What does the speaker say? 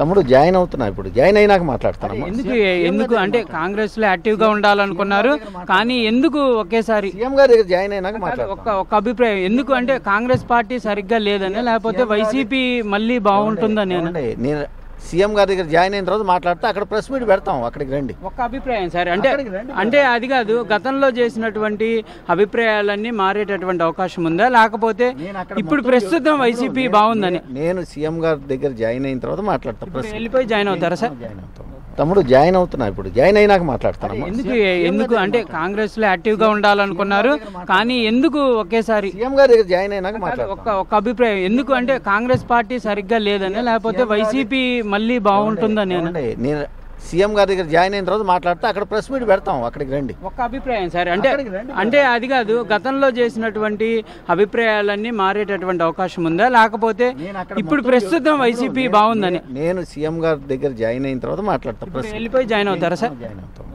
తమ్ముడు జాయిన్ అవుతున్నా, ఇప్పుడు జాయిన్ అయినాక మాట్లాడతాను. ఎందుకు అంటే కాంగ్రెస్ లో యాక్టివ్ గా ఉండాలనుకున్నారు, కానీ ఎందుకు ఒకేసారి సీఎం గారి దగ్గర జాయిన్ అయినాక మాట్లాడతాను. ఒక అభిప్రాయం ఎందుకు అంటే కాంగ్రెస్ పార్టీ సరిగ్గా లేదని, లేకపోతే వైసీపీ మళ్ళీ బాగుంటుందని? నేను సీఎం గారి దగ్గర జాయిన్ అయిన తర్వాత మాట్లాడితే అక్కడ ప్రెస్ మీట్ పెడతాం, అక్కడికి రండి. ఒక అభిప్రాయం సార్, అంటే అది కాదు, గతంలో చేసినటువంటి అభిప్రాయాలన్నీ మారేటటువంటి అవకాశం ఉందా, లేకపోతే ఇప్పుడు ప్రస్తుతం వైసీపీ బాగుందని? నేను సీఎం గారి దగ్గర జాయిన్ అయిన తర్వాత మాట్లాడతాను. వెళ్ళిపోయి జాయిన్ అవుతారా సార్? తమ్ముడు జాయిన్ అవుతున్నా, ఇప్పుడు జాయిన్ అయినాక మాట్లాడతాను. ఎందుకు అంటే కాంగ్రెస్ లో యాక్టివ్ గా ఉండాలనుకున్నారు, కానీ ఎందుకు ఒకేసారి సీఎం గారి దగ్గర జాయిన్ అయినాక మాట్లాడతాను. ఒక అభిప్రాయం ఎందుకు అంటే కాంగ్రెస్ పార్టీ సరిగ్గా లేదని, లేకపోతే వైసీపీ మళ్ళీ బాగుంటుందని? నేను సీఎం గారి దగ్గర జాయిన్ అయిన తర్వాత మాట్లాడితే అక్కడ ప్రెస్ మీట్ పెడతాం, అక్కడికి రండి. ఒక అభిప్రాయం సార్, అంటే అది కాదు, గతంలో చేసినటువంటి అభిప్రాయాలన్నీ మారేటటువంటి అవకాశం ఉందా, లేకపోతే ఇప్పుడు ప్రస్తుతం వైసీపీ బాగుందని? నేను సీఎం గారి దగ్గర జాయిన్ అయిన తర్వాత మాట్లాడతాను. వెళ్ళిపోయి జాయిన్ అవుతారా సార్? జాయిన్ అవుతాం.